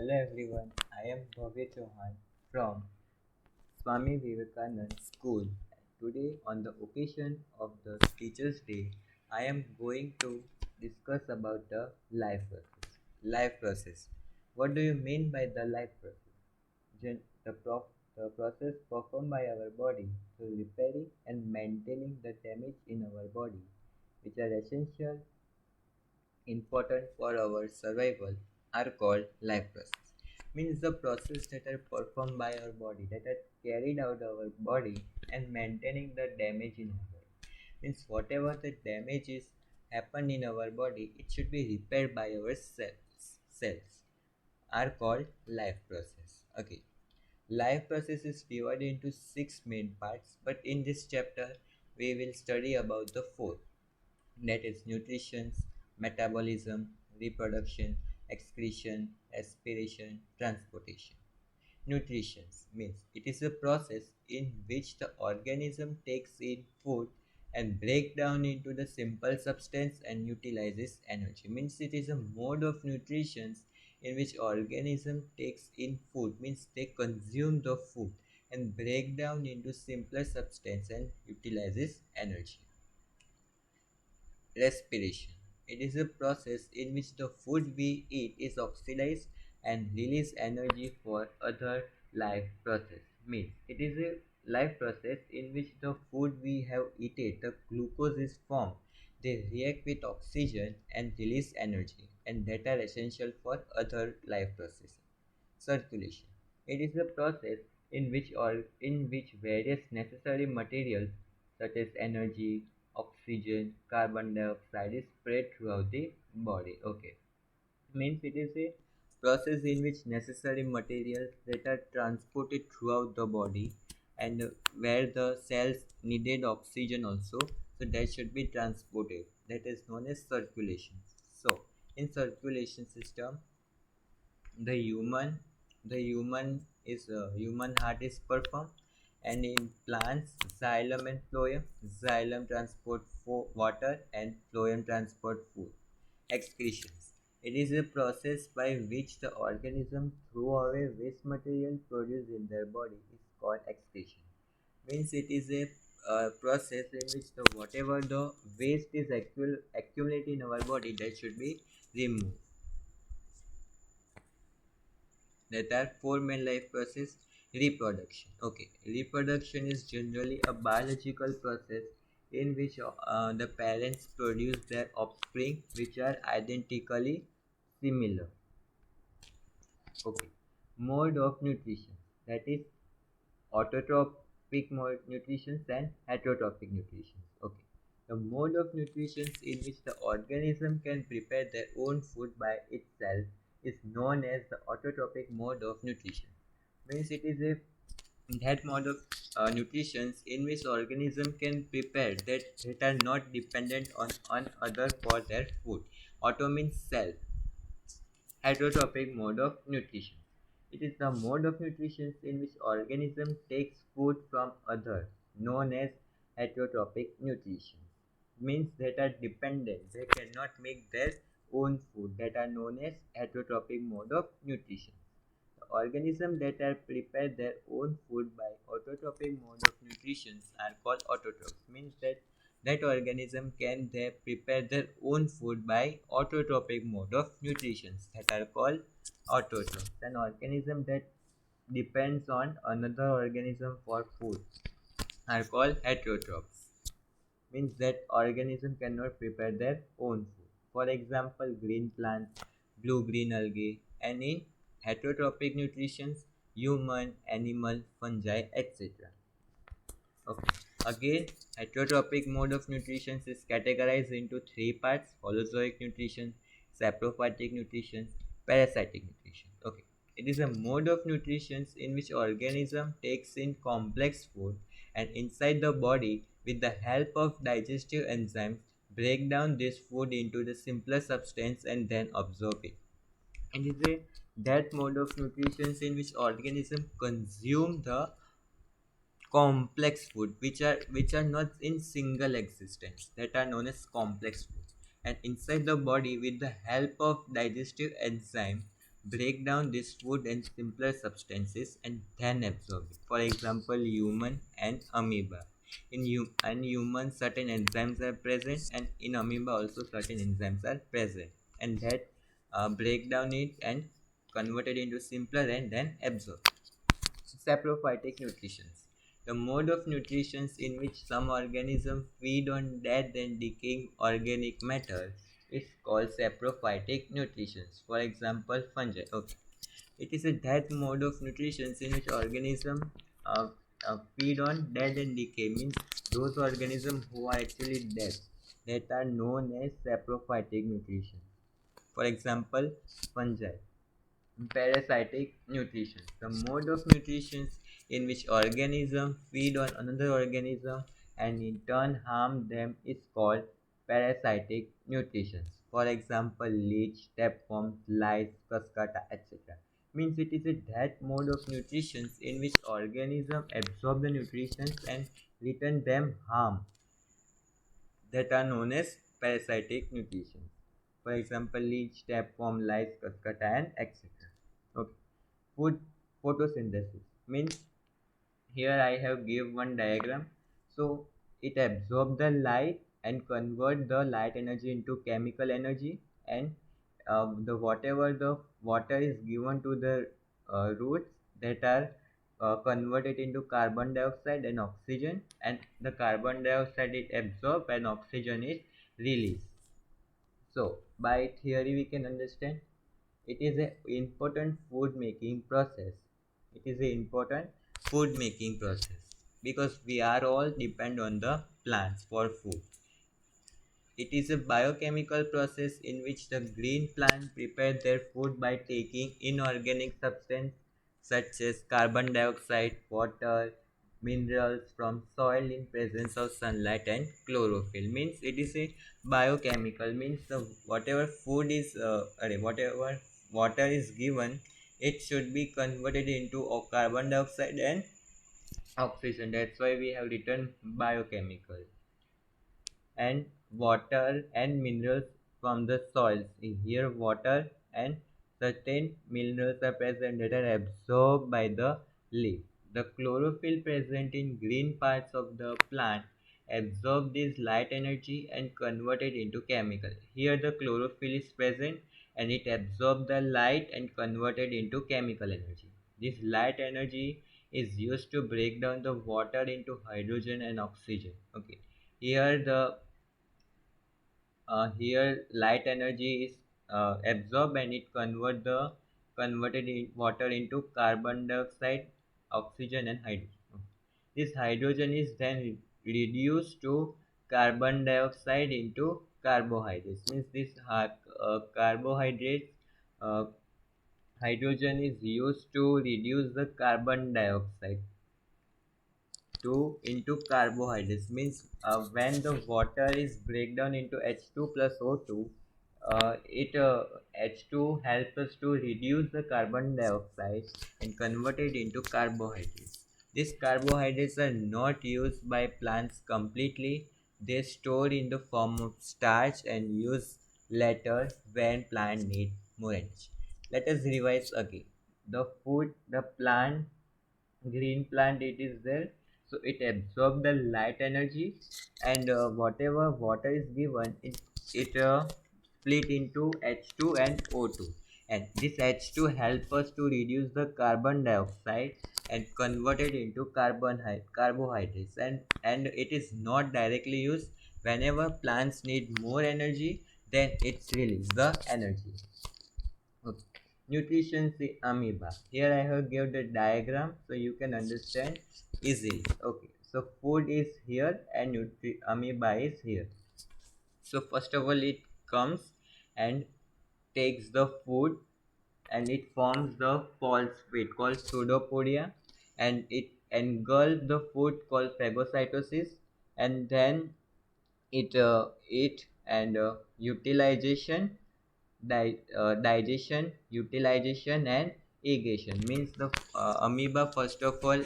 Hello everyone, I am Bhavya Chauhan from Swami Vivekanand School. Today, on the occasion of the Teachers' Day, I am going to discuss about the life process. Life process. What do you mean by the life process? The process performed by our body to repairing and maintaining the damage in our body, which are essential important for our survival, are called life process. Means the process that are performed by our body, that are carried out our body and maintaining the damage in our body. Means whatever the damage is happen in our body, it should be repaired by our cells are called life process. Okay. Life process is divided into six main parts, but in this chapter we will study about the four, that is nutrition, metabolism, reproduction, excretion, aspiration, transportation. Nutrition means it is a process in which the organism takes in food and break down into the simple substance and utilizes energy. Means it is a mode of nutrition in which organism takes in food, means they consume the food and break down into simpler substance and utilizes energy. Respiration. It is a process in which the food we eat is oxidized and release energy for other life process. Means it is a life process in which the food we have eaten, the glucose is formed. They react with oxygen and release energy, and that are essential for other life processes. Circulation. It is a process in which various necessary materials such as energy, oxygen, carbon dioxide is spread throughout the body. Okay. Means it is a process in which necessary materials that are transported throughout the body, and where the cells needed oxygen also, so that should be transported. That is known as circulation. So in circulation system, the human heart is performed, and in plants xylem and phloem. Xylem transport water and phloem transport food. Excretions. It is a process by which the organism throw away waste material produced in their body is called excretion. Means it is a process in which the whatever the waste is accumulated in our body, that should be removed. There are four main life process. Reproduction. Okay, reproduction is generally a biological process in which the parents produce their offspring which are identically similar. Okay, mode of nutrition, that is autotrophic mode nutrition and heterotrophic nutrition. Okay, the mode of nutrition in which the organism can prepare their own food by itself is known as the autotrophic mode of nutrition. Means it is a that mode of nutrition in which organism can prepare that are not dependent on other for their food. Auto means self. Heterotrophic mode of nutrition. It is the mode of nutrition in which organism takes food from others, known as heterotrophic nutrition. Means that are dependent, they cannot make their own food, that are known as heterotrophic mode of nutrition. The organisms that are prepare their own food by autotrophic mode of nutrition are called autotrophs. Means that organism can they prepare their own food by autotrophic mode of nutrition, that are called autotrophs. An organism that depends on another organism for food are called heterotrophs. Means that organism cannot prepare their own food. For example, green plants, blue-green algae, and in heterotrophic nutrition, human, animal, fungi, etc. Okay. Again, heterotrophic mode of nutrition is categorized into three parts: holozoic nutrition, saprophytic nutrition, parasitic nutrition. Okay. It is a mode of nutrition in which organism takes in complex food and inside the body, with the help of digestive enzymes, break down this food into the simpler substance and then absorb it. And it is a that mode of nutrition in which organism consume the complex food which are not in single existence, that are known as complex foods, and inside the body with the help of digestive enzyme break down this food in simpler substances and then absorb it. For example, human and amoeba. In humans, certain enzymes are present, and in amoeba also certain enzymes are present, and that break down it and convert it into simpler and then absorb. Saprophytic nutrition. The mode of nutrition in which some organisms feed on dead and decaying organic matter is called saprophytic nutrition. For example, fungi. Okay. It is a that mode of nutrition in which organisms uh, feed on dead and decay, means those organisms who are actually dead, that are known as saprophytic nutrition. For example, fungi. Parasitic nutrition. The mode of nutrition in which organisms feed on another organism and in turn harm them is called parasitic nutrition. For example, leech, tapeworms, lice, cascata, etc. Means it is a that mode of nutrition in which organisms absorb the nutrition and return them harm, that are known as parasitic nutrition. For example, leech, tapeworm, lice, cascata, and etc. Okay. Food photosynthesis means, here I have give one diagram. So it absorb the light and convert the light energy into chemical energy, and the whatever the water is given to the roots, that are converted into carbon dioxide and oxygen, and the carbon dioxide is absorbed and oxygen is released. So by theory we can understand it is an important food making process. It is an important food making process because we are all depend on the plants for food. It is a biochemical process in which the green plant prepare their food by taking inorganic substance such as carbon dioxide, water, minerals from soil in presence of sunlight, and chlorophyll. Means it is a biochemical, means the whatever food is whatever water is given, it should be converted into carbon dioxide and oxygen. That's why we have written biochemical. And water and minerals from the soils. Here water and certain minerals are present that are absorbed by the leaf. The chlorophyll present in green parts of the plant absorb this light energy and convert it into chemical. Here the chlorophyll is present and it absorbs the light and convert it into chemical energy. This light energy is used to break down the water into hydrogen and oxygen. Okay. Here the here light energy is absorbed and it converted in water into carbon dioxide, oxygen, and hydrogen. This hydrogen is then reduced to carbon dioxide into carbohydrates. Means this carbohydrates, uh, hydrogen is used to reduce the carbon dioxide to into carbohydrates. Means when the water is break down into H2 plus O2, it H2 helps us to reduce the carbon dioxide and convert it into carbohydrates. These carbohydrates are not used by plants completely. They store in the form of starch and use later when plant need more energy. Let us revise again. The food the plant green plant it is there, so it absorbs the light energy, and whatever water is given it split into H2 and O2, and this H2 help us to reduce the carbon dioxide and convert it into carbohydrates, and it is not directly used. Whenever plants need more energy, then it's release the energy. Okay. Nutrition amoeba. Here I have given the diagram so you can understand easily. Okay. So food is here and amoeba is here. So first of all it comes and takes the food and it forms the false feed called pseudopodia, and it engulfs the food called phagocytosis, and then it and utilization digestion, utilization, and aeration. Means the amoeba first of all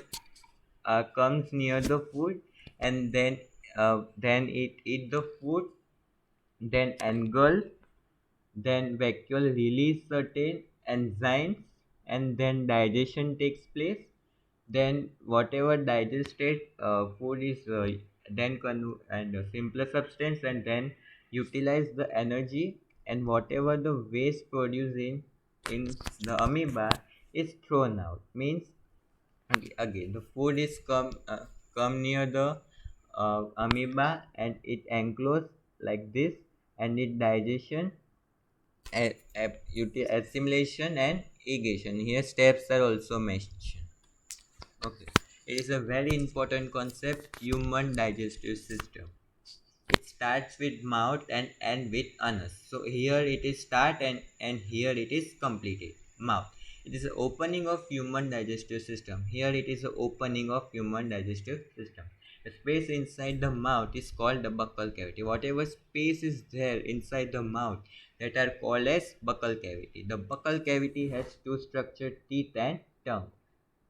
comes near the food, and then it eat the food, then engulf, then vacuole release certain enzymes, and then digestion takes place. Then whatever digested food is then and simpler substance, and then utilize the energy, and whatever the waste produced in the amoeba is thrown out. Means again the food is come near the amoeba, and it enclose like this, and it digestion, assimilation and aggregation. Here steps are also mentioned. Okay, it is a very important concept, human digestive system. It starts with mouth and end with anus. So here it is start, and here it is completed. Mouth. It is the opening of human digestive system. Here it is the opening of human digestive system. The space inside the mouth is called the buccal cavity. Whatever space is there inside the mouth, that are called as buccal cavity. The buccal cavity has two structured teeth and tongue.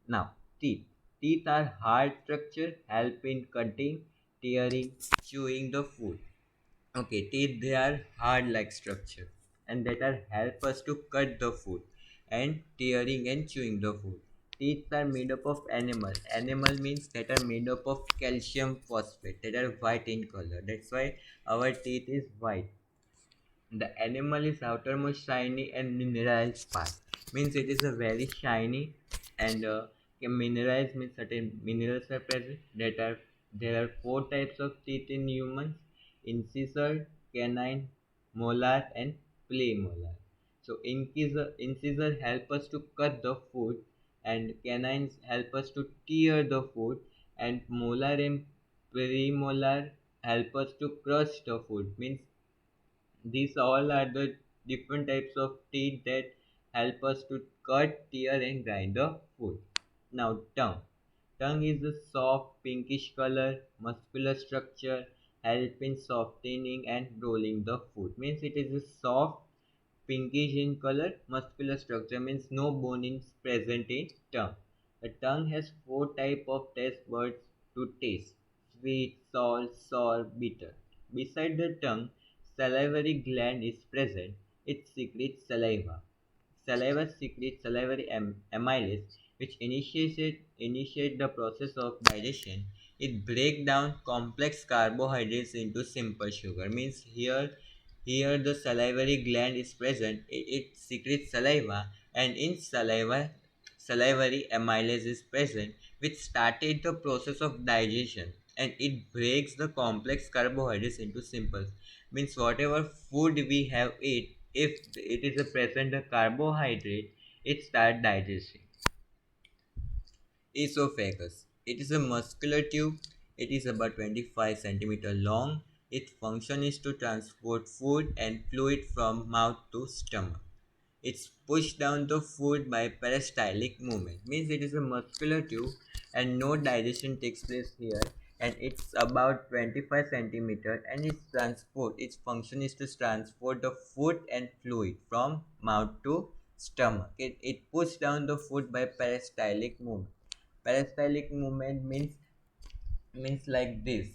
Now, teeth. Teeth are hard structure, help in cutting, tearing, chewing the food. Okay, teeth they are hard like structure, and that are help us to cut the food and tearing and chewing the food. Teeth are made up of animal. Animal means that are made up of calcium phosphate that are white in color. That's why our teeth is white. The animal is outermost shiny and mineralized part. Means it is a very shiny, and mineralized means certain minerals are present. That are there are four types of teeth in humans: incisor, canine, molar, and premolar. So incisor help us to cut the food, and canines help us to tear the food, and molar and premolar help us to crush the food. Means these all are the different types of teeth that help us to cut, tear, and grind the food. Now, tongue. Tongue is a soft pinkish color, muscular structure, help in softening and rolling the food. Means it is a soft pinkish in color, muscular structure means no bone is present in tongue. The tongue has four type of taste buds to taste: sweet, salt, sour, bitter. Beside the tongue, salivary gland is present. It secretes saliva. Saliva secretes salivary amylase, which initiate the process of digestion. It breaks down complex carbohydrates into simple sugar. Means here the salivary gland is present. It secretes saliva, and in saliva, salivary amylase is present, which started the process of digestion, and it breaks the complex carbohydrates into simple. Means whatever food we have eat, if it is a present a carbohydrate, it start digesting. Esophagus. It is a muscular tube. It is about 25 centimeter long. Its function is to transport food and fluid from mouth to stomach. It's pushed down the food by peristaltic movement. Means it is a muscular tube, and no digestion takes place here. And it's about 25 centimeter, and its function is to transport the food and fluid from mouth to stomach. It pushes down the food by peristaltic movement. Peristaltic movement means like this,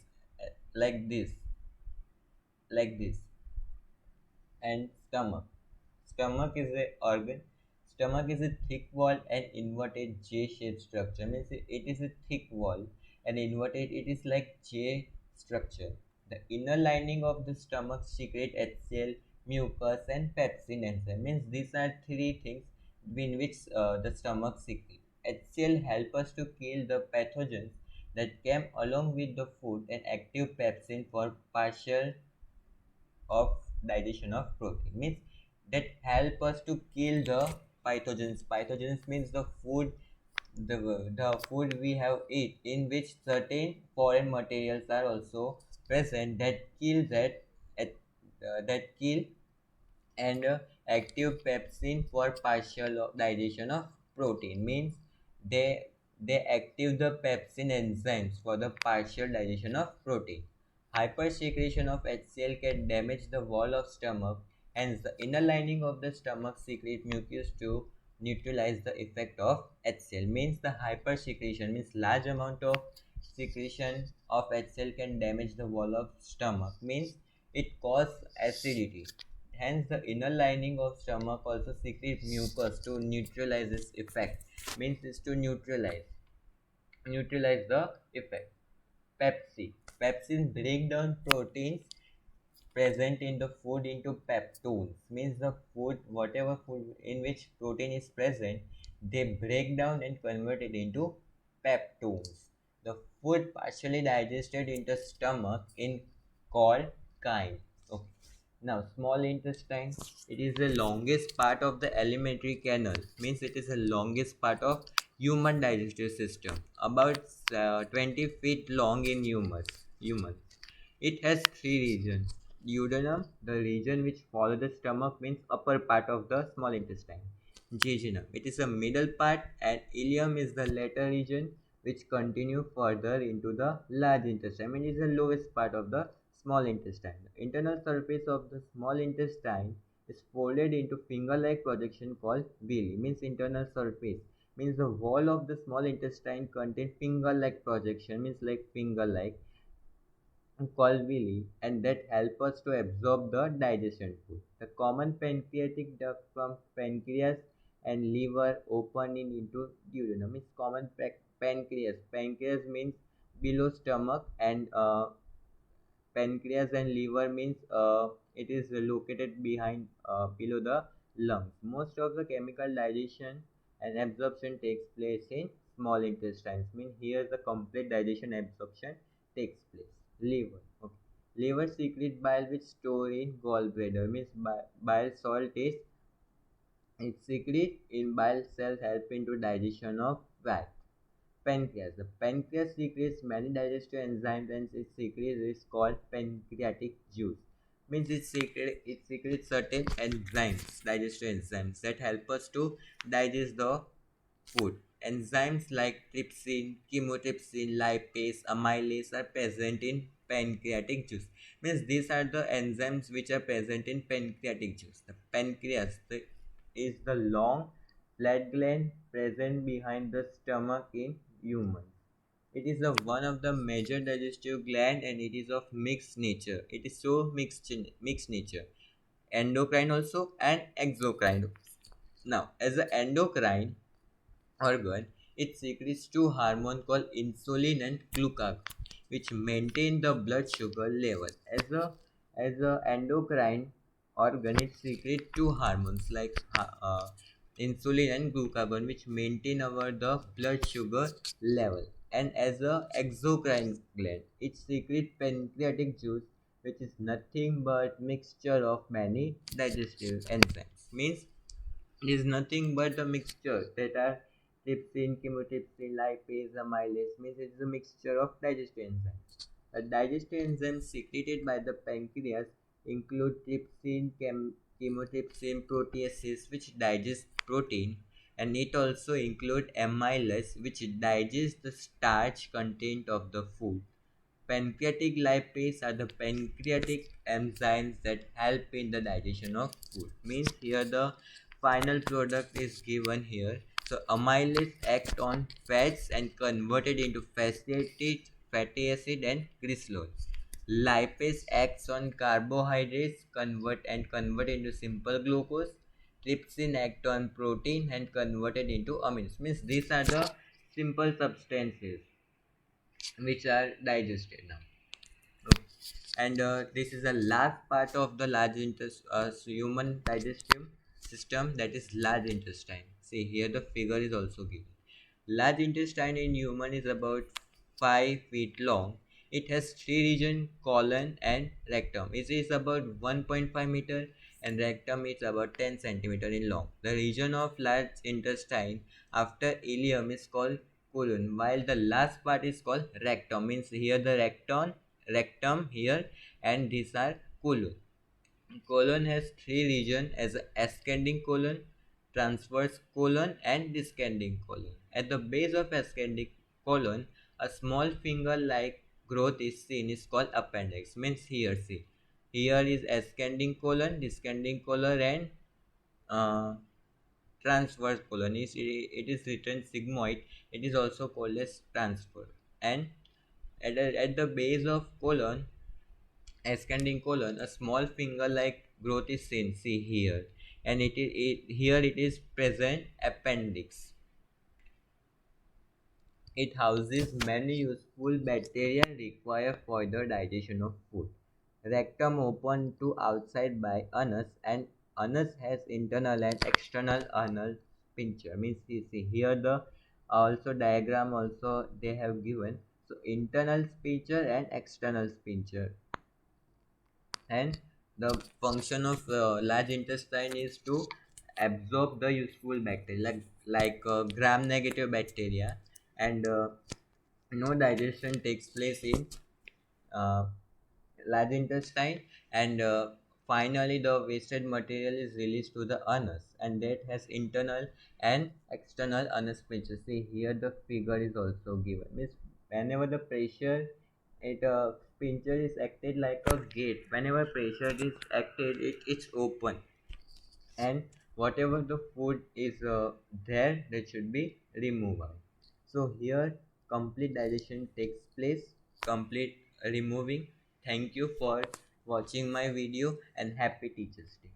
like this. And stomach. Stomach is a organ. Stomach is a thick wall and inverted J-shaped structure. Means it is a thick wall and inverted. It is like J structure. The inner lining of the stomach secrete HCl, mucus, and pepsin enzyme. Means these are three things in which the stomach secrete. HCl help us to kill the pathogens that came along with the food, and active pepsin for partial of digestion of protein. Means that help us to kill the pathogens. Pathogens means the food, the food we have eat, in which certain foreign materials are also present that kill that kill, and active pepsin for partial digestion of protein. Means they they active the pepsin enzymes for the partial digestion of protein. Hypersecretion of HCl can damage the wall of stomach, hence the inner lining of the stomach secrete mucus to neutralize the effect of HCl. Means the hypersecretion means large amount of secretion of HCl can damage the wall of stomach. Means it causes acidity, hence the inner lining of stomach also secretes mucus to neutralize its effect. Means is to neutralize the effect. Pepsin. Pepsin break down proteins present in the food into peptones. Means the food, whatever food in which protein is present, they break down and convert it into peptones. The food partially digested into stomach in called chyme. Okay. Now, small intestine, it is the longest part of the alimentary canal. Means it is the longest part of human digestive system. About 20 feet long in humans. It has three regions. Duodenum, the region which follows the stomach, means upper part of the small intestine. Jejunum, it is the middle part, and ileum is the latter region which continue further into the large intestine. I mean, it is the lowest part of the small intestine. The internal surface of the small intestine is folded into finger-like projection called villi. Means internal surface. Means the wall of the small intestine contains finger-like projection. Means like finger-like called villi, and that help us to absorb the digestion food. The common pancreatic duct from pancreas and liver opening into duodenum is common pancreas. Pancreas means below stomach, and pancreas and liver means it is located behind below the lungs. Most of the chemical digestion and absorption takes place in small intestines. Mean here the complete digestion absorption takes place. Liver. Okay. Liver secrete bile which store in gallbladder. Means bile salt is it secrete in bile cells help into digestion of fat. Pancreas. The pancreas secretes many digestive enzymes, and its secret is called pancreatic juice. Means it secretes certain enzymes, digestive enzymes that help us to digest the food. Enzymes like trypsin, chymotrypsin, lipase, amylase are present in pancreatic juice. Means these are the enzymes which are present in pancreatic juice. The pancreas is the long flat gland present behind the stomach in humans. It is one of the major digestive gland, and it is of mixed nature. It is so mixed nature. Endocrine also and exocrine. Now, as an endocrine organ, it secretes two hormones called insulin and glucagon, which maintain the blood sugar level. As a endocrine organ, it secretes two hormones like insulin and glucagon, which maintain our the blood sugar level. And as a exocrine gland, it secretes pancreatic juice, which is nothing but mixture of many digestive enzymes. Means it is nothing but a mixture that are trypsin, chymotrypsin, lipase, amylase. Means it is a mixture of digestive enzymes. The digestive enzymes secreted by the pancreas include trypsin, chymotrypsin, proteases, which digest protein, and it also include amylase, which digests the starch content of the food. Pancreatic lipase are the pancreatic enzymes that help in the digestion of food. Means here the final product is given here. So amylase act on fats and convert it into fatty acid and glycerol. Lipase acts on carbohydrates convert into simple glucose. Trypsin act on protein and convert it into amines. Means these are the simple substances which are digested now. Okay. And this is the last part of the human digestive system, that is large intestine. See here the figure is also given. Large intestine in human is about 5 feet long. It has three regions, colon and rectum. It is about 1.5 meter, and rectum is about 10 centimeter in long. The region of large intestine after ileum is called colon, while the last part is called rectum. Means here the rectum here, and these are colon. Colon has three regions as ascending colon, transverse colon, and descending colon. At the base of ascending colon, a small finger-like growth is seen, is called appendix. Means here, see, here is ascending colon, descending colon, and uh, transverse colon. It is written sigmoid. It is also called as transfer. And at the base of colon, ascending colon, a small finger-like growth is seen, see here, and here it is present appendix. It houses many useful bacteria required for the digestion of food. Rectum open to outside by anus, and anus has internal and external anal sphincter. Means you see here the also diagram also they have given. So internal sphincter and external sphincter, and the function of large intestine is to absorb the useful bacteria like gram negative bacteria, and no digestion takes place in uh, large intestine, and finally the wasted material is released to the anus, and that has internal and external anus sphincter. See here the figure is also given. Means whenever the pressure it sphincter is acted like a gate. Whenever pressure is acted, it's open, and whatever the food is there, that should be removed. So here complete digestion takes place, complete removing. Thank you for watching my video, and happy Teachers Day.